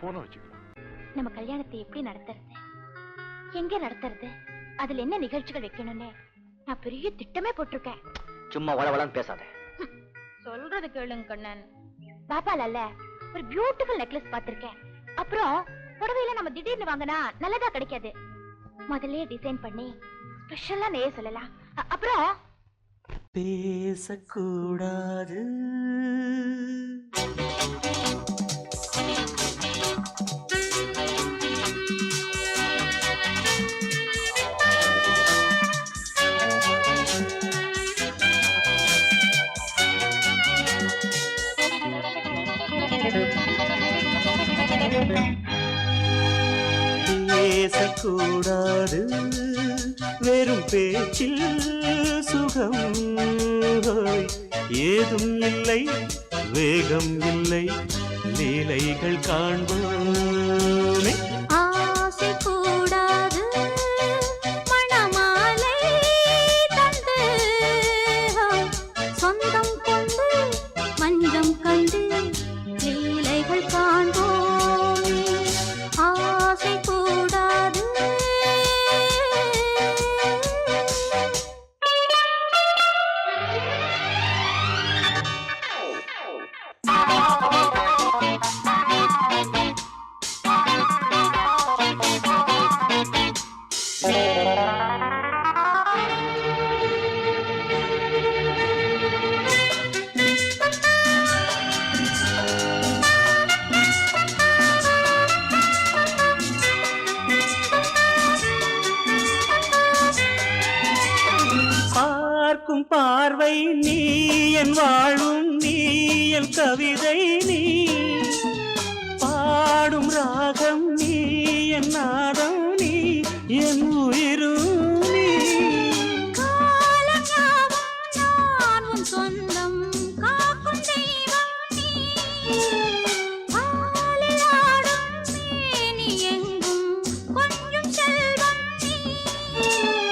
போன வச்சுக்கலாம். நம்ம கல்யாணத்தை எப்படி நடத்துறது, எங்க நடத்துறது, அதுல என்ன நிகழ்ச்சிகள் வைக்கணும்னு நான் பெரிய திட்டமே போட்டிருக்கேன். சும்மா வளவளன்னு பேசாத. சொல்றது கேளுங்க கண்ணன். பாப்பால ஒரு பியூட்டிஃபுல் நெக்லஸ் பாத்திருக்கேன். அப்புறம் புடவையில நம்ம திடீர்னு வாங்கினா நல்லதா கிடைக்காது. முதல்ல டிசைன் பண்ணி ஸ்பெஷலா நெய்ய சொல்லலாம். அப்புறம் பேசக்கூடாது, பேசக்கூடாது, வெறும் பேச்சில் சுகம் ஏதும் இல்லை, வேகம் இல்லை, லீலைகள் காண்போமே. ஆசை கூடாது, மணமாலை தந்து சொந்தம் கொண்டு மஞ்சம் கண்டு லீலைகள் காண்போமே. ஆசை கூடாது. பார்க்கும் பார்வை நீ, என் வாழும் நீ, என் கவிதை நீ, பாடும் ராகம் நீ, என் நாதம் நீ, என் உயிரும் நீ. காலம் சொந்தம் காக்கும் தெய்வம் நீ, ஆளில் ஆடும் மேனி எங்கும் கொஞ்சம் செல்வம் நீ.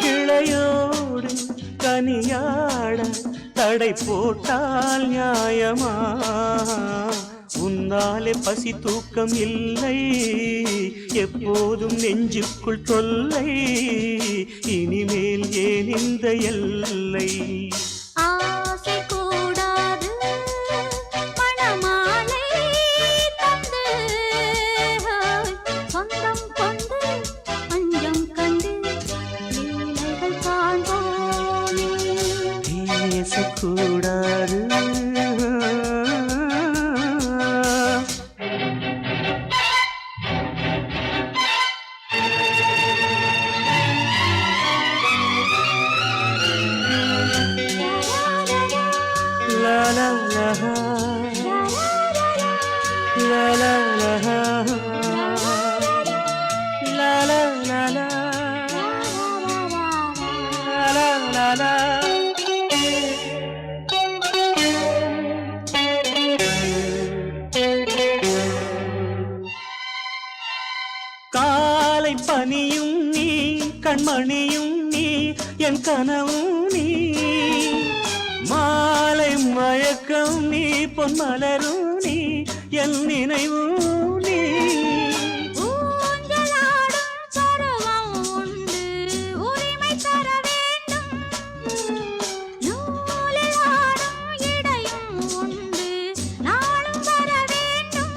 கிளையோடு கனியாட தடை போட்டால் நியாயமா, உன்னாலே பசி தூக்கம் இல்லை, எப்போதும் நெஞ்சுக்குள் தொல்லை, இனிமேல் ஏன் இந்த எல்லை. ஆசை கூடாது, மணமாலை தந்து சொந்தம் கொண்டு மஞ்சம் கண்டு லீலைகள் காண்போமே. பேசக்கூடாது, la la la la la la la la la la la la. காலை பனியும் நீ, கண்மணியும் நீ, என் கனவும் நீ, மாலை மயக்கம் நீ, பொன்மலரும் நீ, என் நினைவும் நீ. ஊஞ்சலாடும் பருவம் உண்டு, உரிமை தர வேண்டும். நூலில் ஆடும் இடையும் உண்டு, நாளும் வர வேண்டும்.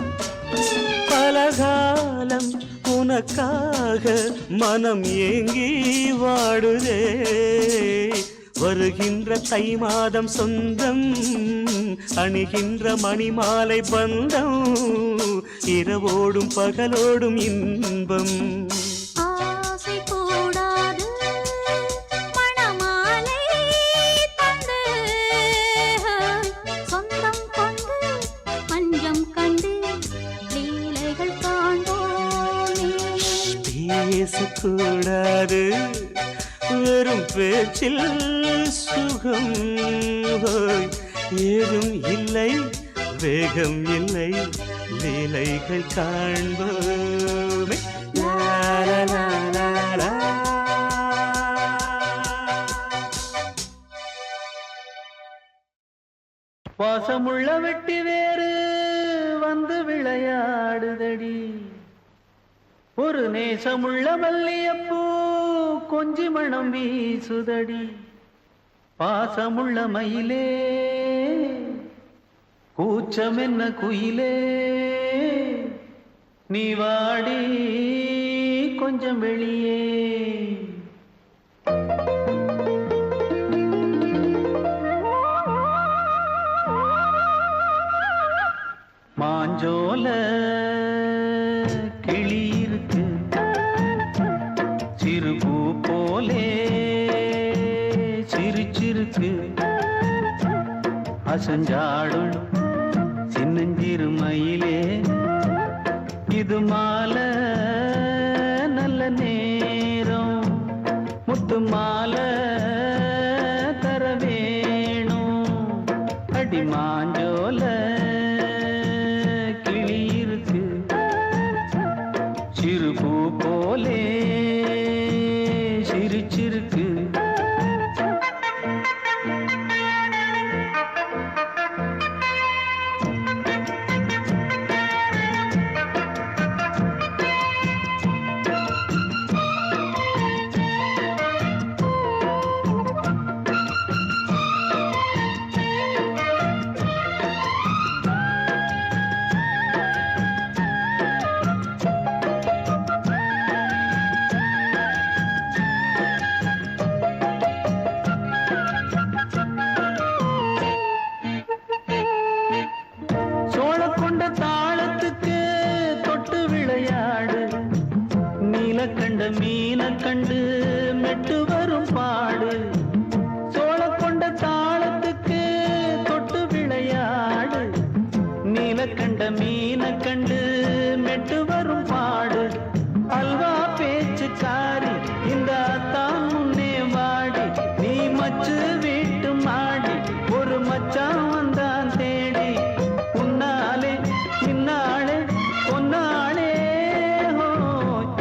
பலகாலம் உனக்காக மனம் ஏங்கி வாடுதே, வருகின்ற தை மாதம் சொந்தம், அணிகின்ற மணிமாலை பந்தம், இரவோடும் பகலோடும் இன்பம். ஆசை கூடாது, மணமாலை தந்து சொந்தம் கொண்டு மஞ்சம் கண்டு லீலைகள் காண்போமே. பேசக்கூடாது, வெறும் பேச்சில் சுகம் ஏதும் இல்லை, வேகம் இல்லை, லீலைகள் காண்போமே. லா லா லா லா லா. பாசமுள்ள வெட்டி வேறு வந்து விளையாடுதடி. ஒரு நேசமுள்ள மல்லியப்பூ கொஞ்சி மணம் வீசுதடி. பாசமுள்ள மயிலே கூச்சம் என்ன குயிலே, நீ வாடி கொஞ்சம் வெளியே. மாஞ்சோல கிளி இருக்கு சிறுபூ போலே சிரிச்சிருக்கு. அசஞ்சாடும் சின்னஞ்சிறு மயிலே, இது மாலை நல்ல நேரம், முத்து மாலை தர வேணும். அடி மாஞ்சோல கிளி இருக்கு சிறுபூ போலே சிரிச்சிருக்கு. கண்ட மீன கண்டு மெட்டு வரும் பாடு. சோழ கொண்ட தாளத்துக்கு தொட்டு விளையாடு. நீல கண்ட மீன கண்டு மெட்டு வரும் பாடு. அல்வா பேச்சுக்காரி இந்த தான் முன்னே வாடி. நீ மச்சு வீட்டு மாடி ஒரு மச்சான் வந்தான் தேடி. உன்னாலே இன்னாலே பொன்னாலே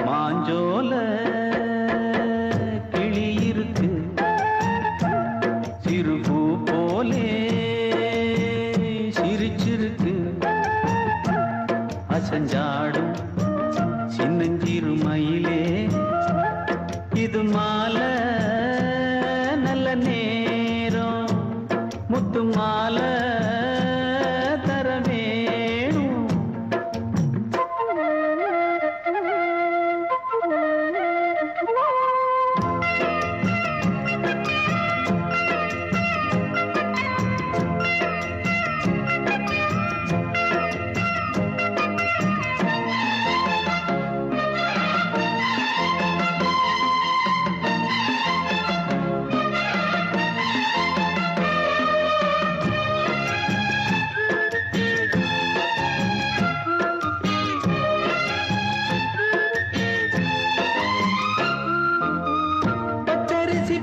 மாஞ்சோல கிளி இருக்கு சிறுபூ போலே சிரிச்சிருக்கு. அசஞ்சாடும் சின்னஞ்சிறு மயிலே, இது மாலை நல்ல நேரம், முத்து மாலை தர வேணும்.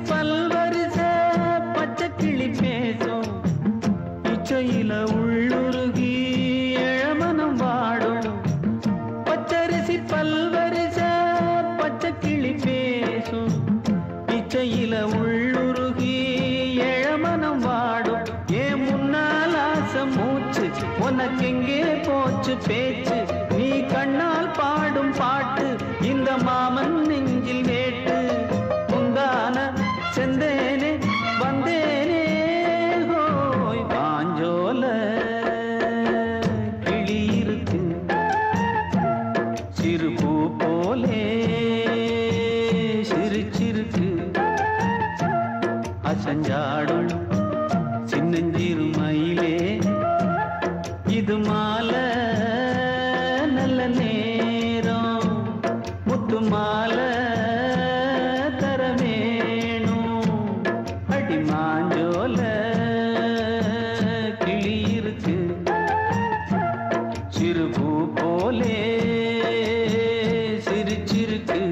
பல்வரிச பச்சை கிளி பேசும் இச்சையில உள்ளுருகி இளமனம் வாடும். பச்சரிசி பல்வரிச பச்சை கிளி பேசும் இச்சையில உள்ளுருகி இளமனம் வாடும். ஏன் முன்னால் ஆசை மூச்சு உனக்கெங்கே போச்சு பேச்சு. நீ கண்ணால் பாடும் பாட்டு இந்த மாமன் நெஞ்சில் வேட்டு. செந்தேனே வந்தேனே ஹோய் மாஞ்சோல கிளி இருக்கு சிறுபூ போலே சிரிச்சிருக்கு. அசஞ்சாடும் சின்னஞ்சிறு மயிலே, இது மாலை நல்ல நேரம், முத்து மாலை தர வேணும். அடி மாஞ்சோல கிளி இருக்கு சிறுபூ போலே சிரிச்சிருக்கு.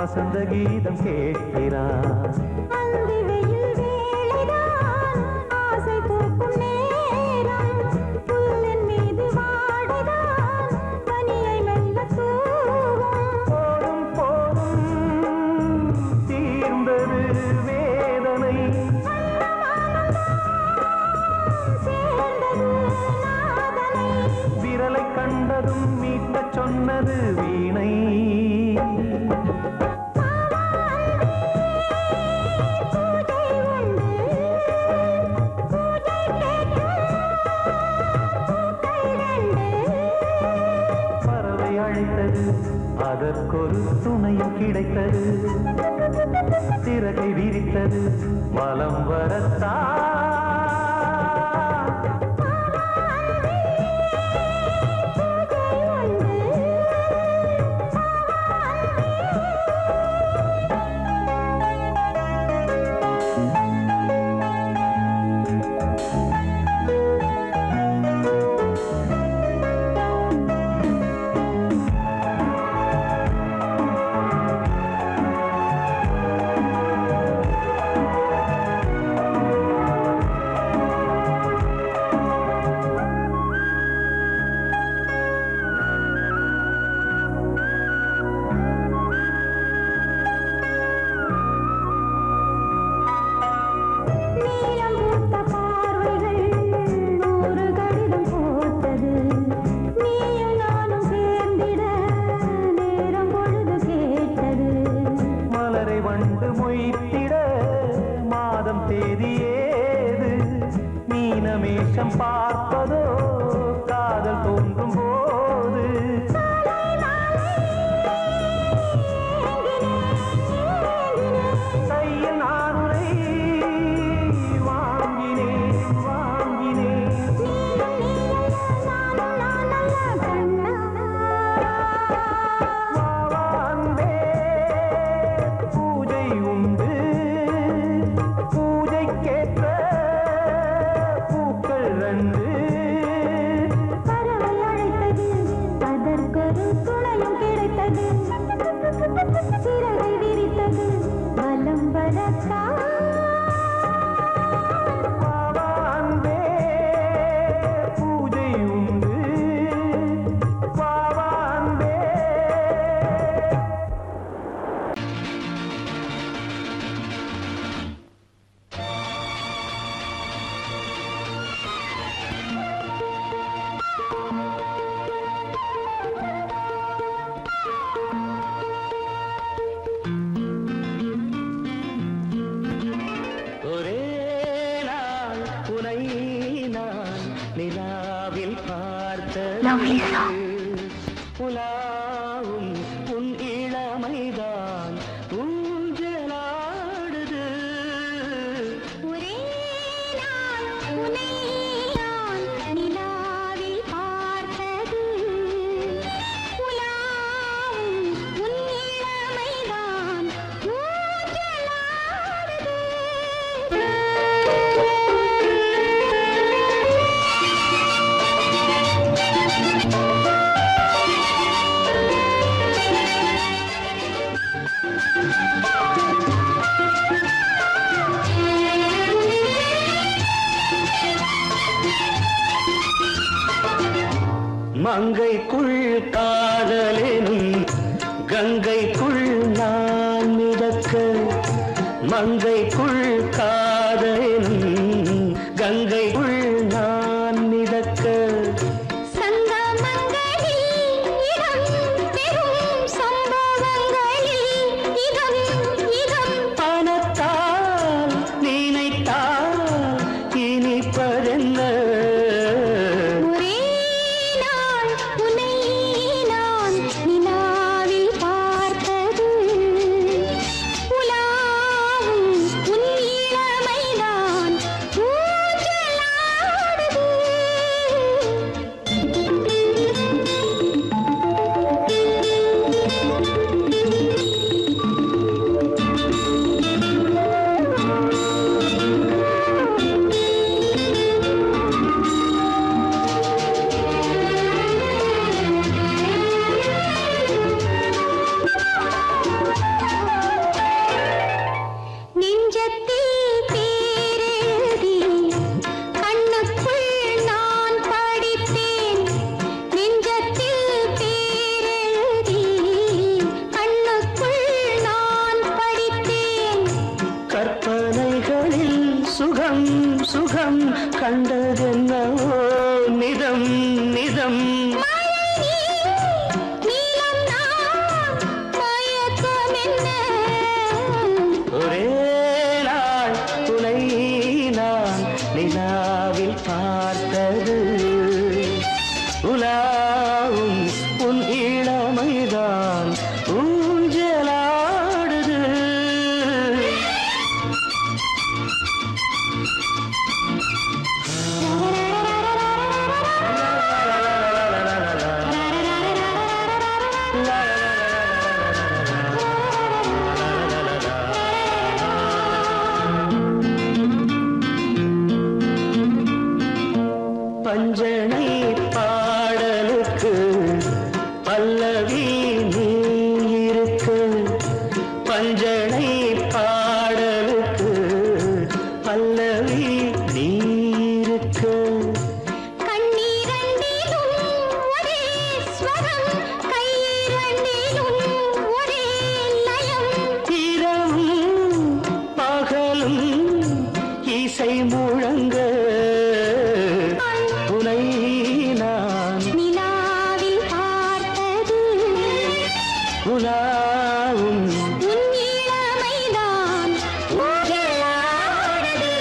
வசந்த கீதம் கேட்கிறான். அந்தி வெயில் வேளைதான் ஆசை பூக்கும் நேரம். புல்லின் மீது வாடைதான் பனியை மெல்ல தூவும். போதும் போதும் தீர்ந்தது வேதனை. சேர்ந்தது நாதனை. விரலை கண்டதும் மீட்டச் சொன்னது வீணை. பூஜை உண்டு பூஜை கேட்கும் பூக்கள் ரெண்டு. பறவை அழைத்தது அதற்கொரு துணையும் கிடைத்தது. சிறகை விரித்தது வலம் வரத்தான். நீலம் பூத்த பார்வைகள் நூறு கடிதம் போட்டது. நீயும் நானும் சேர்ந்திட நேரம் பொழுது கேட்டது. மலரை வண்டு மொய்த்திட மாதம் தேதி ஏது. மீனமேஷம் பார்ப்பதோ காதல் தோன்றும் போது. கையில் நான் உன்னை வாங்கினேன் வாங்கினேன். வா அன்பே பூஜை உண்டு பூஜைக்கேற்ற பூக்கள் ரெண்டு. பறவை அழைத்தது அதற்கொரு துணையும் கிடைத்தது. சிறகை விரித்தது வலம் வரத்தான். வா அன்பே பூஜை உண்டு வா அன்பே. ஒரே நாள் உனை நான் நிலாவில் Lovely பார்த்தது. song. உலாவும் உன் இளமைதான் ஊஞ்சலாடுது. ஒரே நாள் உன்னை நான் நிலாவில் பார்த்தது. உலாவும் உன் இளமைதான் ஊஞ்சலாடுது. மங்கைக்குள் காதலெனும் கங்கைக்குள் நான் மிதக்க. மங்கைக்குள் காதலெனும் கங்கைக்குள் நான் மிதக்க. சங்கமங்களில் இடம் பெறும் சம்பவங்களில் இதம் இதம். பணத்தால் நினைத்தால் இனிப்பதென்ன. ஒரே நாள் உன்னை நான் நிலாவில் பார்த்தது. உலாவும் உன் இளமைதான் ஊஞ்சலாடுது. நெஞ்சத்தில் பேரெழுதி கண்ணுக்குள் நான் படித்தேன். நெஞ்சத்தில் பேரெழுதி கண்ணுக்குள் நான் படித்தேன். கற்பனைகளில் சுகம் சுகம் கண்டதென்னவோ நிதம் நிதம். நீலம் நான் மயக்கம் என்ன? ஒரே நாள் துணை நான் நிலாவில் பார்த்தது. உலாவும் உன் இளமைதான் ஊஞ்சலாடுது. பஞ்சனை பாடலுக்கு பல்லவி நீ இருக்கு. பஞ்சனை பாடலுக்கு பல்லவி நீ இருக்கு. கண்ணீரண்டிலும் ஒரே ஸ்வரம், கையிரண்டிலும் ஒரே லயம். இரவும் பகலும் இசை முழங்க உனை நான் நிலாவில் பார்த்தது உலாவும் உன் இளமைதான் ஊஞ்சலாடுது,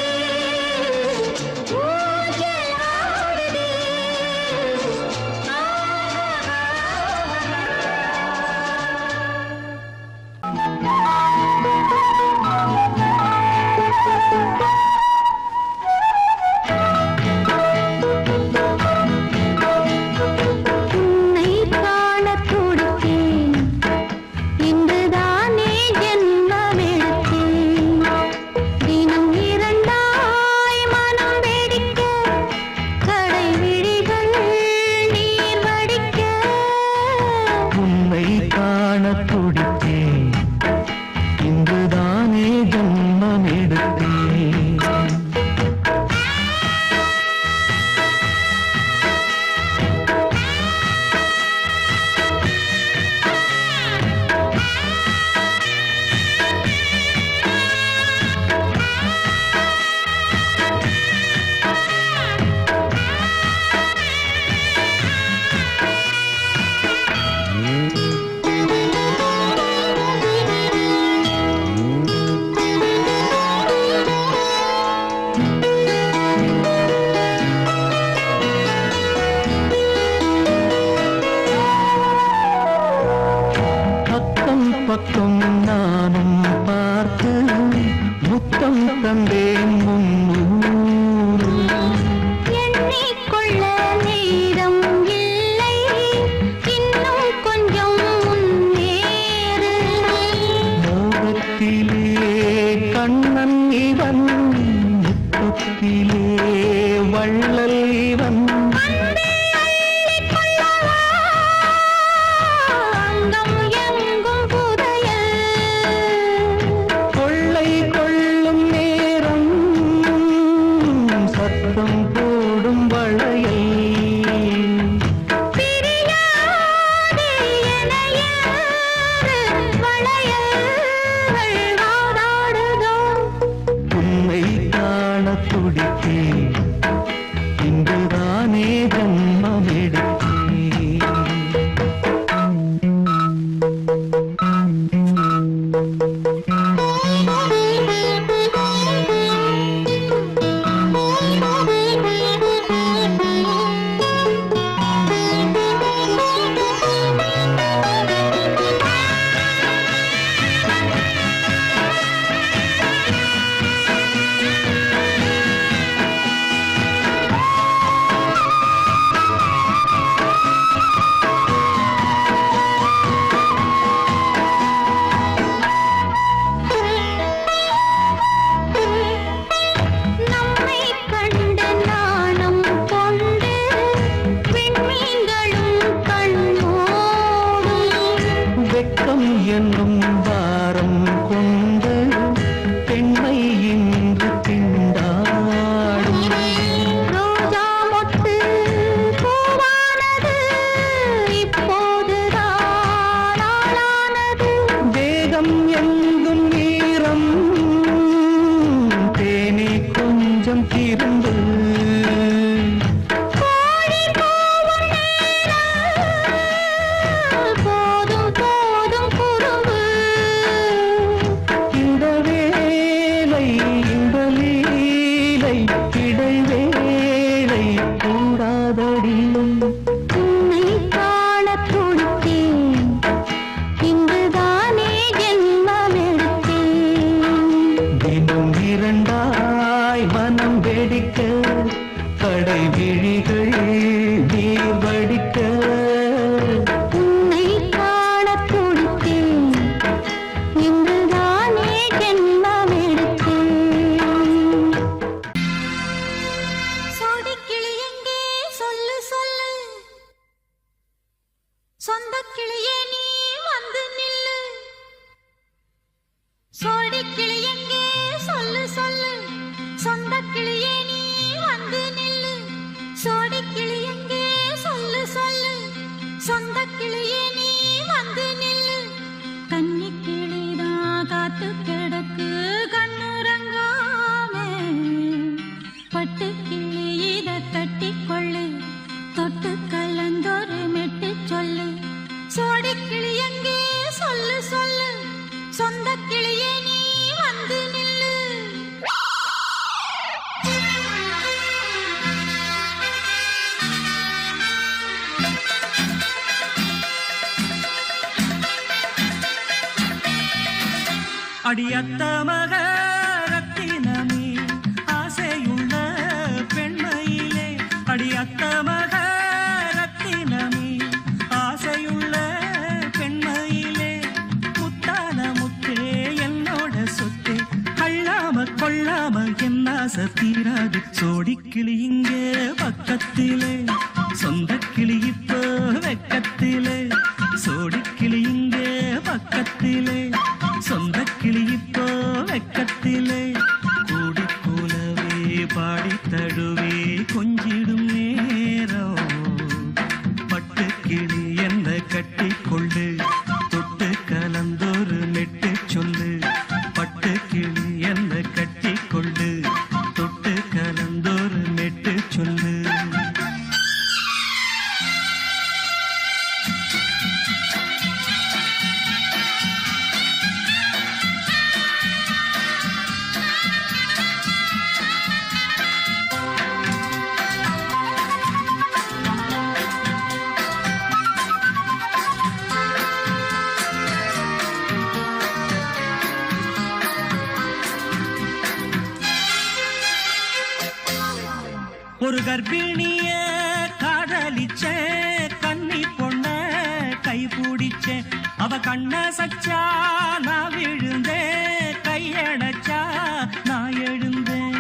ஊஞ்சலாடுது. உன்னை காணத் துடித்தேன், இன்றுதானே ஜென்மமெடுத்தேன். தினம் இரண்டாய் மனம் வெடிக்க, கடை விழிகள் நீர் வடிக்க. உன்னை காண துடித்தேன், இன்றுதானே ஜன்மம் எடுத்தேன். பக்கம் பக்கம் நானும் பார்த்து முத்தம் தந்தேன் முன்னூறு. எண்ணிக்கொள்ள நேரம் இல்லை, இன்னும் கொஞ்சம் முன்னேறு. மோகத்திலே கண்ணன் இவன், முத்தத்திலே வள்ளல் இவன். அங்கம் எங்கும் புதையல். கொள்ளை கொள்ளும் நேரம் சத்தம் போடும் வளையல். பிரியாதே என யாரு வளையல்கள் வாதாடுதோ. உன்னை காண துடித்தேன், இன்றுதானே ஜன்மம் எடுத்தேன். கடை விழிகள் நீர் வடிக்க உன்னை காணத் துடித்தேன் இன்றுதானே ஜென்மமெடுத்தேன் சோடிக்கிளி எங்கே சொல்லு சொல்லு சொந்தக் கிளியே நீ வந்து நில்லு சோடிக்கிளி எங்கே சொல்லு சொல்லு சொந்தக் கிளியே நீ வந்து நில்லு சோடிக்கிளி எங்கே சொல்லு சொல்லு சொந்தக் கிளியே நீ வந்து நில்லு கன்னிக் கிளிதான் காத்து கிடக்கு கண்ணுறங்காமே பட்டு கிளி இத கட்டிக்கொள்ளு தொட்டு கலந்தொரு மெட்டு சொல்லு சோடிக்கிளி எங்கே சொல்லு சொல்லு சொந்தக் கிளியே நீ வந்து நில்லு அடியத்த மக ரத்தினமே ஆசையுள்ள பெண்மையிலே அடியத்த மக ரத்தினமே ஆசையுள்ள பெண்மையிலே முத்தான முத்தே என்னோட சொத்தே அள்ளாம கொள்ளாம என் ஆசை தீராது சோடிக்கிளி இங்கே பக்கத்திலே சொந்தக் கிளி இப்போ வெக்கத்திலே சோடிக்கிளி இங்கே பக்கத்திலே சொந்தக் கிளி இப்போ வெக்கத்திலே கூடி கூலவே பாடி தழுவே கொஞ்சிடும் நேரம் பட்டு கிளி என்ன கட்டிக்கொள்ளு தொட்டு கலந்தொரு மெட்டு சொல்லு பட்டு கிளி என்ன கட்டிக்கொள்ளு தொட்டு கலந்தொரு மெட்டு சொல்லு ஒரு கர்ப்பிணிய காதலிச்ச கன்னி பொண்ண கை பிடிச்ச அவ கண்ண சச்சா நான் விழுந்தேன் கையடைச்சா நான் எழுந்தேன்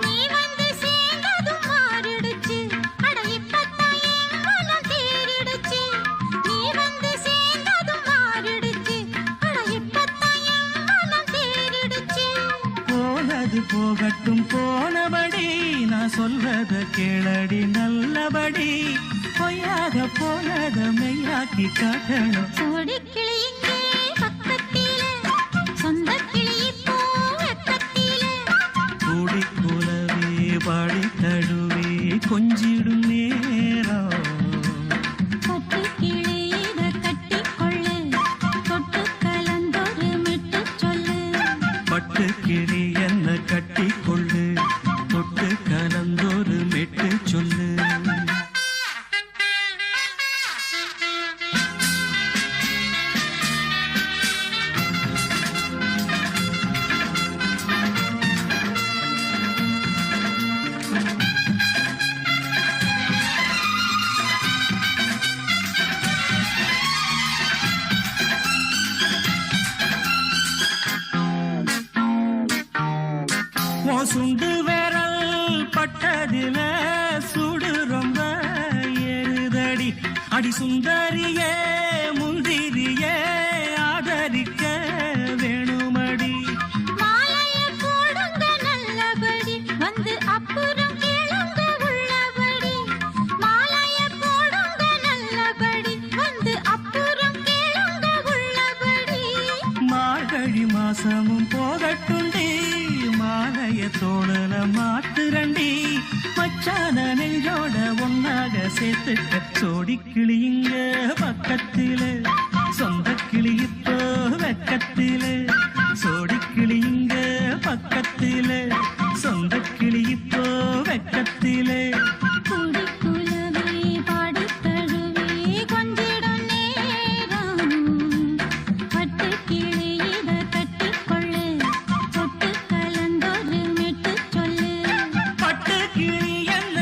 நீ வந்து சேர்ந்ததும் மாறிடுச்சு அட இப்பத்தான் என் மனம் தேறிடுச்சு நீ வந்து சேர்ந்ததும் மாறிடுச்சு அட இப்பத்தான் என் மனம் தேறிடுச்சு போனது போகட்டும் போனபடி நான் சொல்றத கேளடி நல்லபடி பொய்யாக போனத மெய்யாக்கி காட்டணும் சோடிக்கிளி இங்கே பக்கத்திலே சொந்தக் கிளி இப்போ வெக்கத்திலே கூடி கூலவே பாடி தழுவே கொஞ்சிடும் நேரம் பட்டு கிளி இத கட்டிக்கொள்ளு தொட்டு கலந்தொரு மெட்டு சொல்லு பட்டு கிளி என்ன கட்டிக்கொள்ளு தொட்டு கலந்தொரு மெட்டு சொல்லு உன் சுண்டு விரல் பட்டதில சுடு ரொம்ப ஏறுதடி அடி சுந்தரியே முந்திரியே ஆதரிக்க வேணுமடி மாலைய போடுங்க நல்லபடி வந்து அப்புறம் கேளுங்க உள்ளபடி மாலைய போடுங்க நல்லபடி வந்து அப்புறம் கேளுங்க உள்ளபடி மார்கழி மாசமும் போகட்டுண்டி மாலைய தோழல மாத்துரண்டி மச்சான நெஞ்சோட ஒன்னாக சேர்த்துக்க சோடிக்கிளி இங்க பக்கத்திலே சொந்தக் கிளி இப்போ வெக்கத்திலே சோடிக்கிளி இங்க பக்கத்திலே சொந்தக் கிளி இப்போ வெக்கத்திலே கூடி குலவே பாடி தழுவே கொஞ்சிடும் நேரம் பட்டு கிளி இத கட்டிக்கொள்ளு தொட்டு கலந்தொரு மெட்டு சொல்லு பட்டு கிளி என்ன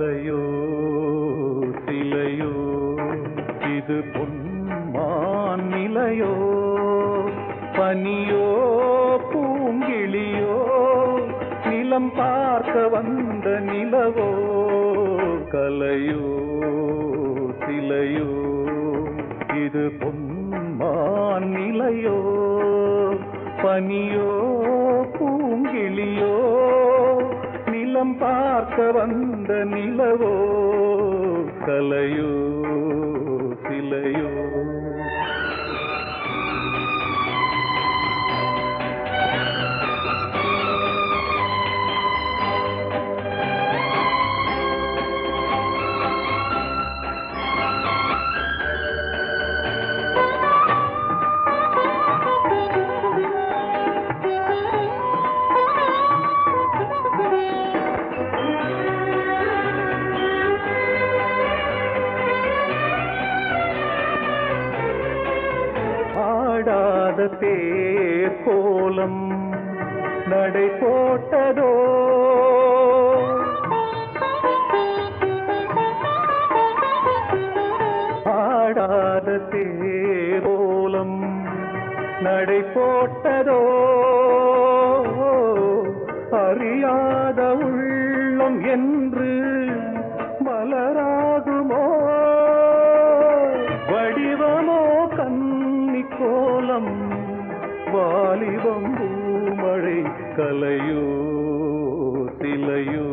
கலையோ சிலையோ இது பொன்மான் நிலையோ பனியோ பூங்கிளியோ நிலம் பார்க்க வந்த நிலவோ கலையோ சிலையோ இது பொன்மான் நிலையோ பனியோ பூங்கிளியோ நிலம் பார்க்க வந்த நிலவோ கலையோ சிலையோ தேர் கோலம் நடை போட்டதோ ஆடாத தேர் கோலம் நடை போட்டதோ அறியாத உள்ளம் என்று மலராகுமோ வடிவமோ கன்னி கோலம் வாலிபம் பூமழை கலையோ சிலையோ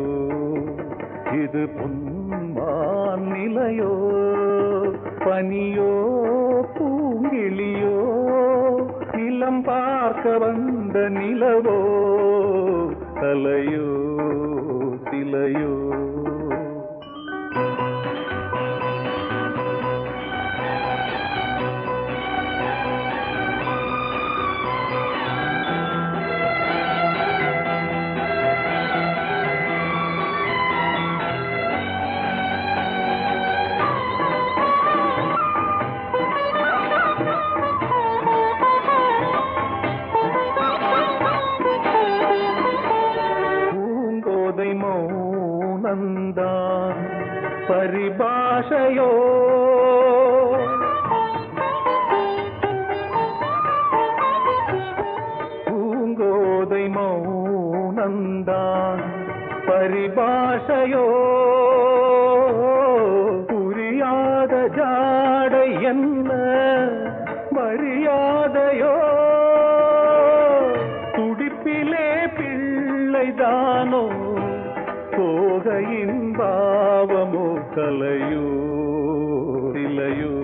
இது பொன்மான் நிலையோ பனியோ பூங்கிளியோ நிலம் பார்க்க வந்த நிலவோ கலையோ சிலையோ மௌனந்தான் பரிபாஷையோ பூங்கோதை மௌனந்தான் பரிபாஷையோ புரியாத ஜாடை என்ன மரியாதையோ துடிப்பிலே பிள்ளைதானோ சோகையின் பாவமோ கலையோ சிலையோ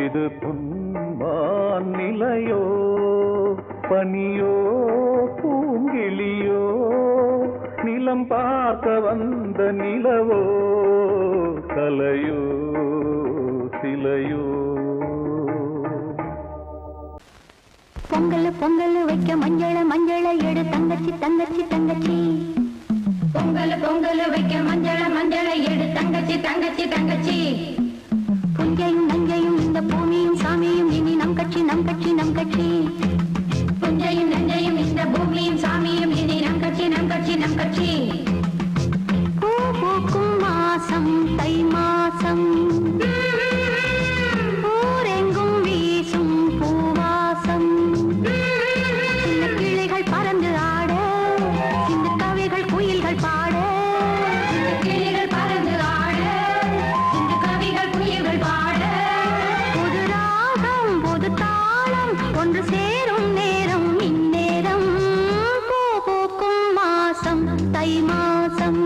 இது பொன்மான் நிலையோ பனியோ பூங்கிளியோ நிலம் பார்க்க வந்த நிலவோ கலையோ சிலையோ பொங்கல் பொங்கல் வைக்க மஞ்சள மஞ்சள எடு தங்கச்சி தங்கச்சி தங்கச்சி பொங்கல் பொங்கல் வைக்க மஞ்சள மஞ்சள எடு தங்கச்சி தங்கச்சி தங்கச்சி புஞ்சையும் நஞ்சையும் இந்த பூமியும் சாமியும் இனி நம் கட்சி நம் கட்சி நம் கட்சி புஞ்சையும் நஞ்சையும் இந்த பூமியும் சாமியும் இனி நம் கட்சி நம் கட்சி நம் கட்சி பூ பூக்கும் மாசம் தை மாசம் ஊரெங்கும் வீசும் பூவாசம் சின்ன கிளைகள் பறந்து ஆட சின்ன கவிகள் குயில்கள் பாட சின்ன கிளைகள் பறந்து ஆட சின்ன கவிகள் குயில்கள் பாட புது ராகம் புது தாளம் ஒன்று சேரும் நேரம் இந்நேரம் பூ பூக்கும் மாசம் தை மாசம்